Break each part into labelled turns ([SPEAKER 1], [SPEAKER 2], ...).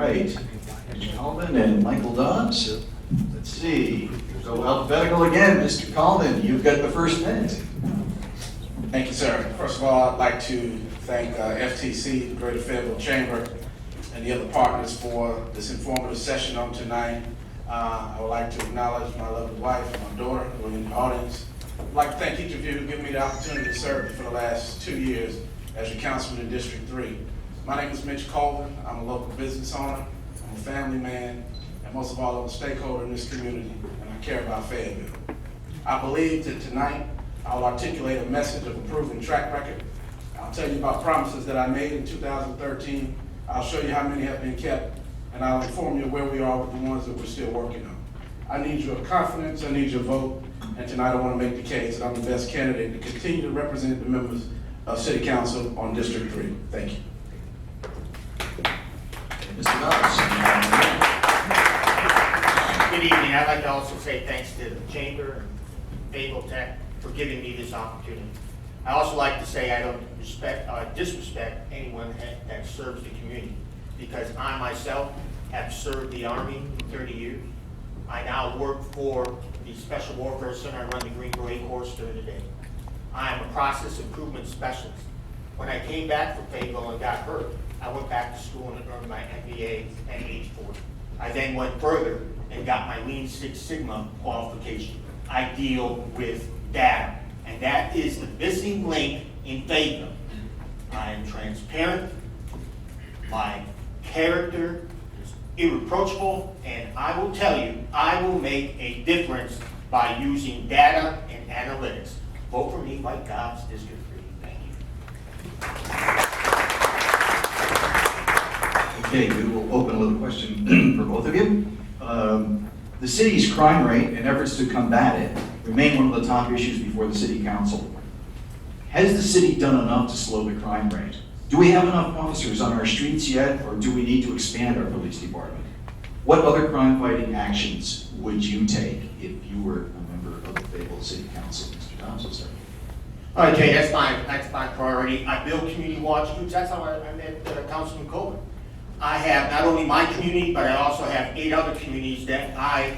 [SPEAKER 1] right. Mitch Colvin and Michael Dobbs. Let's see. We'll go alphabetical again. Mr. Colvin, you've got the first minute.
[SPEAKER 2] Thank you, sir. First of all, I'd like to thank FTC, the Greater Fayetteville Chamber, and the other partners for this informative session on tonight. I would like to acknowledge my lovely wife and my daughter who are in the audience. I'd like to thank each of you who given me the opportunity to serve you for the last 2 years as your councilman in District 3. My name is Mitch Colvin. I'm a local business owner, I'm a family man, and most of all, I'm a stakeholder in this community, and I care about Fayetteville. I believe that tonight I'll articulate a message of a proven track record. I'll tell you about promises that I made in 2013. I'll show you how many have been kept, and I'll inform you where we are with the ones that we're still working on. I need your confidence, I need your vote, and tonight I want to make the case that I'm the best candidate to continue to represent the members of City Council on District 3. Thank you.
[SPEAKER 1] Mr. Dobbs.
[SPEAKER 3] Good evening. I'd like to also say thanks to the Chamber and Fayetteville Tech for giving me this opportunity. I also like to say I don't disrespect anyone that serves the community, because I myself have served the Army for 30 years. I now work for the Special Warfare Center. I run the Green Beret course during the day. I am a process improvement specialist. When I came back from Fayetteville and got hurt, I went back to school and earned my MBA at age 40. I then went further and got my Lean Six Sigma qualification. I deal with data, and that is the missing link in Fayetteville. I am transparent, my character is irreproachable, and I will tell you, I will make a difference by using data and analytics. Vote for me, Mike Dobbs, District 3. Thank you.
[SPEAKER 1] Okay, we will open with a question for both of you. The city's crime rate and efforts to combat it remain one of the top issues before the City Council. Has the city done enough to slow the crime rate? Do we have enough officers on our streets yet, or do we need to expand our police department? What other crime-fighting actions would you take if you were a member of the Fayetteville City Council? Mr. Dobbs, sir.
[SPEAKER 3] All right, Jay, that's my priority. I build community watch groups. That's how I met Councilman Colvin. I have not only my community, but I also have 8 other communities that I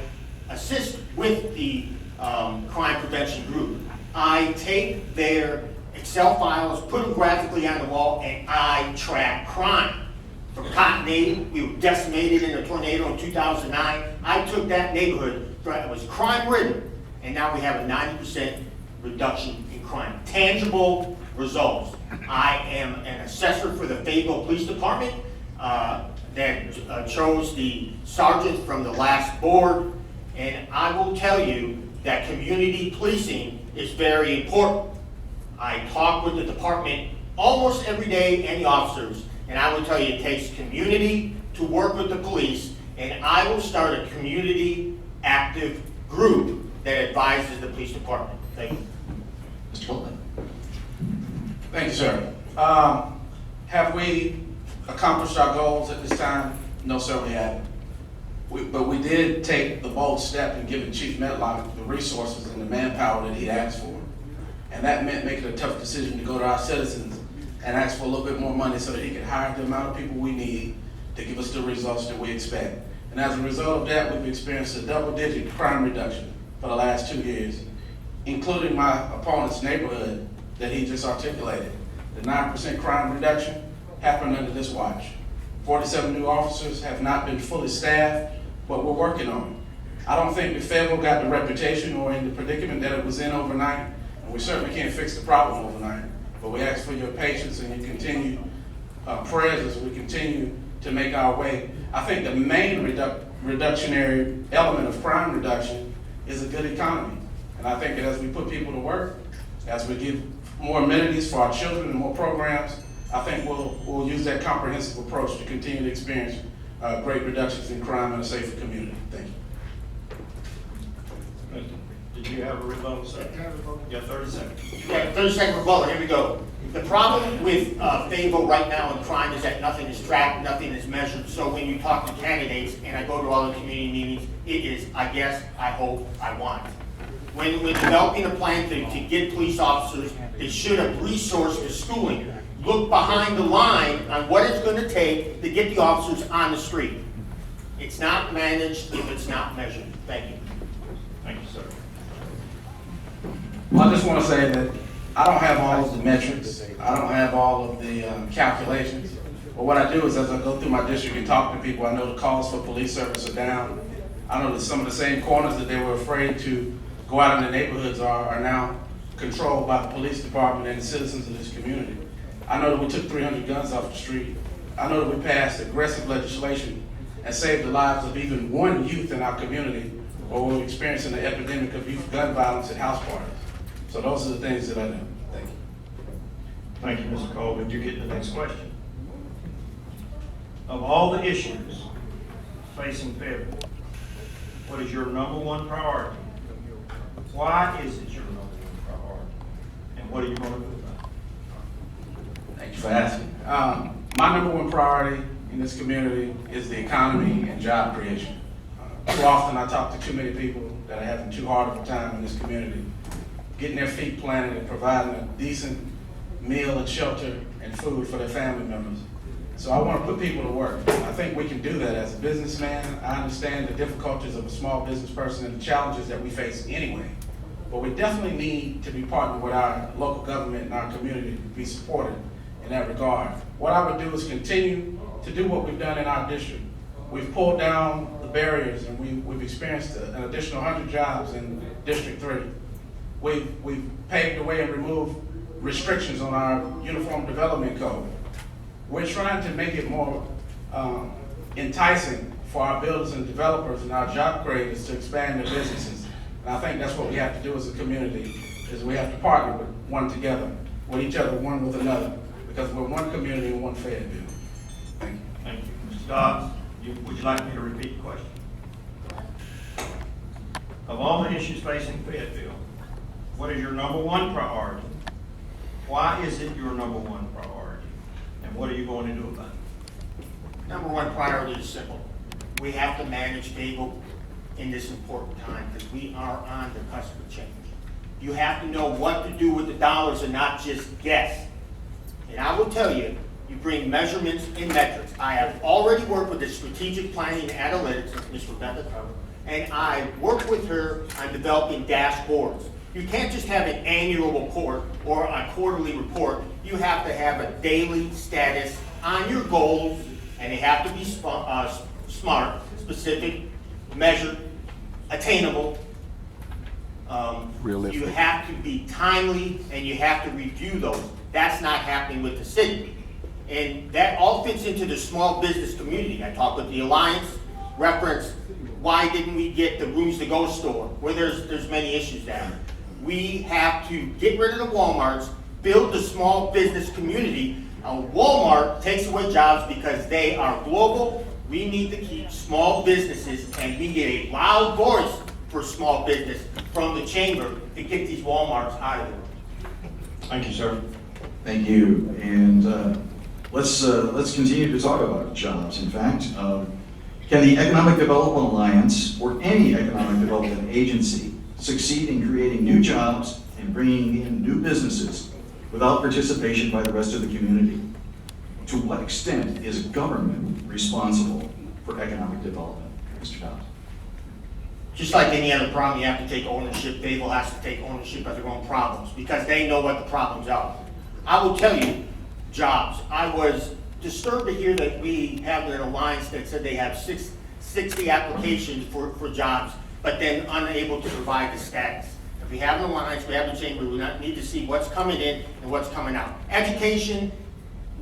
[SPEAKER 3] assist with the crime prevention group. I take their Excel files, put them graphically on the wall, and I track crime. From Cotton, we were decimated in a tornado in 2009. I took that neighborhood that was crime-ridden, and now we have a 90% reduction in crime. Tangible results. I am an assessor for the Fayetteville Police Department that chose the sergeant from the last board, and I will tell you that community policing is very important. I talk with the department almost every day and the officers, and I will tell you it takes community to work with the police, and I will start a community active group that advises the police department. Thank you.
[SPEAKER 1] Mr. Colvin.
[SPEAKER 2] Thank you, sir. Have we accomplished our goals at this time? No, sir, we haven't. But we did take the bold step in giving Chief Medlock the resources and the manpower that he asked for. And that meant making a tough decision to go to our citizens and ask for a little bit more money so that he could hire the amount of people we need to give us the results that we expect. And as a result of that, we've experienced a double-digit crime reduction for the last 2 years, including my opponent's neighborhood that he just articulated. The 9% crime reduction happened under this watch. 47 new officers have not been fully staffed, but we're working on it. I don't think that Fayetteville got the reputation or in the predicament that it was in overnight, and we certainly can't fix the problem overnight. But we ask for your patience and your continued prayers as we continue to make our way. I think the main reductionary element of crime reduction is a good economy. And I think that as we put people to work, as we give more amenities for our children and more programs, I think we'll use that comprehensive approach to continue to experience great reductions in crime and a safer community. Thank you.
[SPEAKER 4] Did you have a rebuttal, sir? Yeah, 30 seconds.
[SPEAKER 3] Yeah, 30-second rebuttal, here we go. The problem with Fayetteville right now in crime is that nothing is tracked, nothing is measured. So when you talk to candidates, and I go to all the community meetings, it is, I guess, I hope, I want. When developing a plan to get police officers, they should have resourced the schooling. look behind the line on what it's gonna take to get the officers on the street. It's not managed if it's not measured. Thank you.
[SPEAKER 4] Thank you, sir.
[SPEAKER 2] Well, I just want to say that I don't have all of the metrics. I don't have all of the calculations. But what I do is as I go through my district and talk to people, I know the calls for police service are down. I know that some of the same corners that they were afraid to go out in the neighborhoods are now controlled by the police department and the citizens of this community. I know that we took 300 guns off the street. I know that we passed aggressive legislation and saved the lives of even one youth in our community, or we're experiencing an epidemic of youth gun violence at house parties. So those are the things that I do. Thank you.
[SPEAKER 4] Thank you, Mr. Colvin. You get the next question. Of all the issues facing Fayetteville, what is your number one priority? Why is it your number one priority? And what are you going to do about it?
[SPEAKER 2] Thank you for asking. My number one priority in this community is the economy and job creation. Too often I talk to too many people that are having too hard of a time in this community, getting their feet planted and providing a decent meal and shelter and food for their family members. So I want to put people to work. I think we can do that as a businessman. I understand the difficulties of a small business person and the challenges that we face anyway. But we definitely need to be partnered with our local government and our community to be supported in that regard. What I would do is continue to do what we've done in our district. We've pulled down the barriers and we've experienced an additional 100 jobs in District 3. We've paved the way and removed restrictions on our Uniform Development Code. We're trying to make it more enticing for our builders and developers and our job creators to expand their businesses. And I think that's what we have to do as a community, is we have to partner with one together, with each other, one with another, because we're one community and one Fayetteville. Thank you.
[SPEAKER 4] Thank you. Mr. Dobbs, would you like me to repeat the question? Of all the issues facing Fayetteville, what is your number one priority? Why is it your number one priority? And what are you going to do about it?
[SPEAKER 3] Number one priority is simple. We have to manage Fayetteville in this important time because we are on the cusp of change. You have to know what to do with the dollars and not just guess. And I will tell you, you bring measurements and metrics. I have already worked with the strategic planning and analytics, as Ms. Rebecca covered, and I work with her on developing dashboards. You can't just have an annual report or a quarterly report. You have to have a daily status on your goals, and they have to be smart, specific, measured, attainable.
[SPEAKER 5] Realistic.
[SPEAKER 3] You have to be timely, and you have to review those. That's not happening with the city. And that all fits into the small business community. I talked with the Alliance, reference why didn't we get the Rooms to Go store, where there's many issues there. We have to get rid of the Walmarts, build the small business community. Walmart takes away jobs because they are global. We need to keep small businesses and be a loud voice for small business from the chamber to get these Walmarts out of there.
[SPEAKER 4] Thank you, sir.
[SPEAKER 1] Thank you. And let's continue to talk about jobs. In fact, can the Economic Development Alliance or any economic development agency succeed in creating new jobs and bringing in new businesses without participation by the rest of the community? To what extent is government responsible for economic development? Mr. Dobbs.
[SPEAKER 3] Just like any other problem, you have to take ownership. Fayetteville has to take ownership of their own problems because they know what the problems are. I will tell you, jobs. I was disturbed to hear that we have an alliance that said they have 60 applications for jobs, but then unable to provide the status. If we have an alliance, we have a chamber, we need to see what's coming in and what's coming out. Education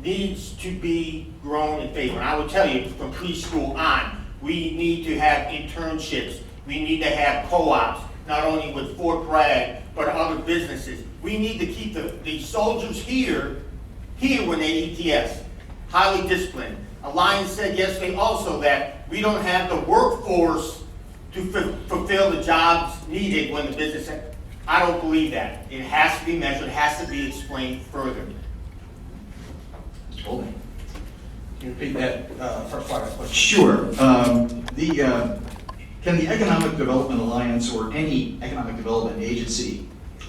[SPEAKER 3] needs to be grown in favor. And I will tell you, from preschool on, we need to have internships. We need to have co-ops, not only with Fort Bragg, but other businesses. We need to keep the soldiers here when they ETS, highly disciplined. Alliance said yesterday also that we don't have the workforce to fulfill the jobs needed when the business. I don't believe that. It has to be measured, it has to be explained further.
[SPEAKER 1] Mr. Colvin.
[SPEAKER 2] Can you repeat that first part of the question?
[SPEAKER 1] Sure. Can the Economic Development Alliance or any economic development agency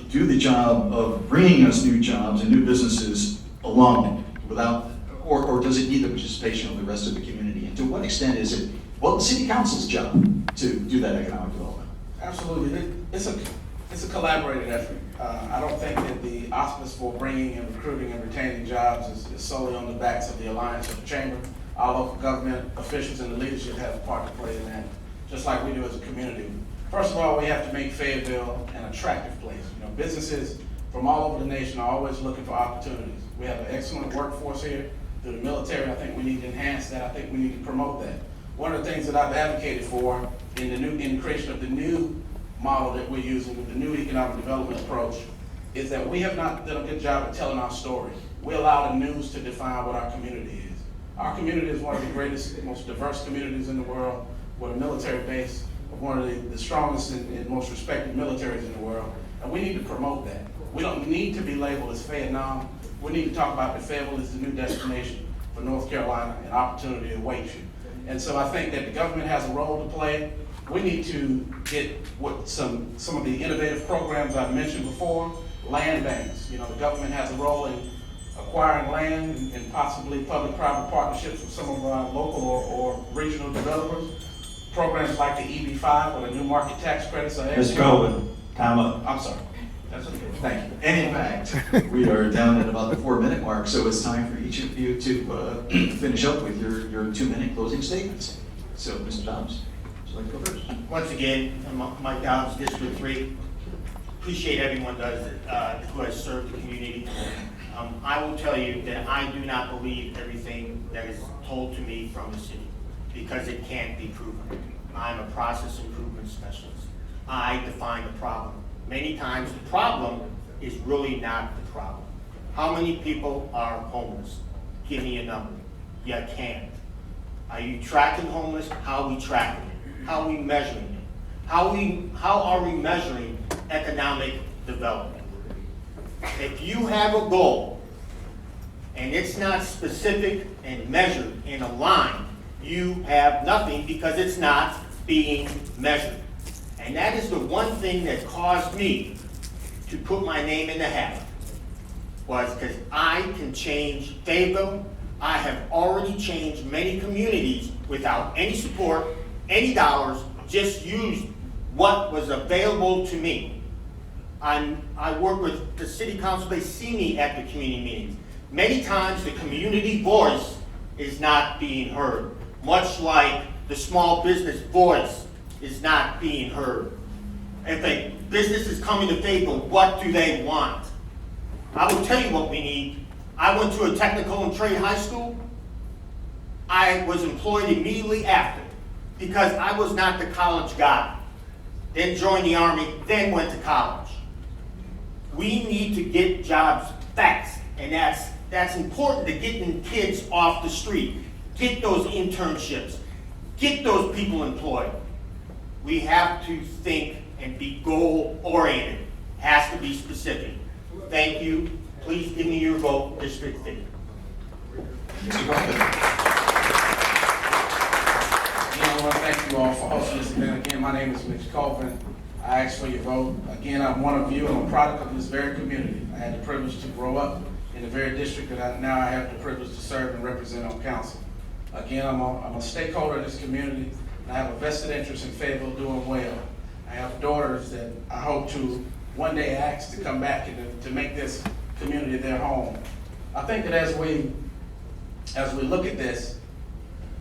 [SPEAKER 1] do the job of bringing us new jobs and new businesses alone without, or does it need the participation of the rest of the community? And to what extent is it, well, the city council's job to do that economic development?
[SPEAKER 2] Absolutely. It's a collaborated effort. I don't think that the auspice for bringing and recruiting and retaining jobs is solely on the backs of the Alliance of the Chamber. Our local government officials and the leadership have a part to play in that, just like we do as a community. First of all, we have to make Fayetteville an attractive place. You know, businesses from all over the nation are always looking for opportunities. We have an excellent workforce here. Through the military, I think we need to enhance that. I think we need to promote that. One of the things that I've advocated for in the creation of the new model that we're using with the new economic development approach is that we have not done a good job of telling our story. We allow the news to define what our community is. Our community is one of the greatest, most diverse communities in the world, with a military base of one of the strongest and most respected militaries in the world, and we need to promote that. We don't need to be labeled as Vietnam. We need to talk about the Fayetteville as the new destination for North Carolina, and opportunity awaits you. And so I think that the government has a role to play. We need to get what some of the innovative programs I've mentioned before, land banks. You know, the government has a role in acquiring land and possibly public-private partnerships with some of our local or regional developers. Programs like the EB5 or the new market tax credits are
[SPEAKER 4] Mr. Colvin, time up.
[SPEAKER 2] I'm sorry.
[SPEAKER 4] That's okay.
[SPEAKER 1] Thank you. And in fact, we are down at about the 4-minute mark, so it's time for each of you to finish up with your 2-minute closing statements. So, Mr. Dobbs, would you like to go first?
[SPEAKER 3] Once again, I'm Mike Dobbs, District 3. Appreciate everyone who has served the community. I will tell you that I do not believe everything that is told to me from the city, because it can't be proven. I'm a process improvement specialist. I define the problem. Many times the problem is really not the problem. How many people are homeless? Give me a number. You can't. Are you tracking homeless? How are we tracking it? How are we measuring it? How are we measuring economic development? If you have a goal and it's not specific and measured and aligned, you have nothing, because it's not being measured. And that is the one thing that caused me to put my name in the hat, was because I can change Fayetteville. I have already changed many communities without any support, any dollars, just used what was available to me. I work with the city council. They see me at the community meetings. Many times the community voice is not being heard, much like the small business voice is not being heard. If a business is coming to Fayetteville, what do they want? I will tell you what we need. I went to a technical and trade high school. I was employed immediately after, because I was not the college guy. Then joined the Army, then went to college. We need to get jobs fast, and that's important to getting kids off the street. Get those internships. Get those people employed. We have to think and be goal-oriented. Has to be specific. Thank you. Please give me your vote, District 50.
[SPEAKER 1] Mr. Colvin.
[SPEAKER 2] Again, I want to thank you all for hosting this event. Again, my name is Mitch Colvin. I ask for your vote. Again, I'm one of you. I'm a product of this very community. I had the privilege to grow up in the very district that now I have the privilege to serve and represent on council. Again, I'm a stakeholder in this community, and I have a vested interest in Fayetteville doing well. I have daughters that I hope to one day ask to come back and to make this community their home. I think that as we look at this,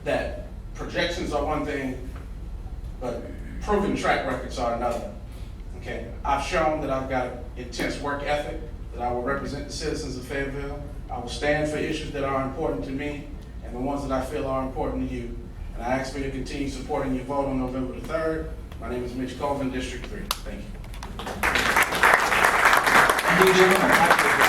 [SPEAKER 2] that projections are one thing, but proven track records are another. Okay, I've shown that I've got intense work ethic, that I will represent the citizens of Fayetteville. I will stand for issues that are important to me and the ones that I feel are important to you. And I ask for your continued support in your vote on November the 3rd. My name is Mitch Colvin, District 3. Thank you.
[SPEAKER 1] Thank you, gentlemen.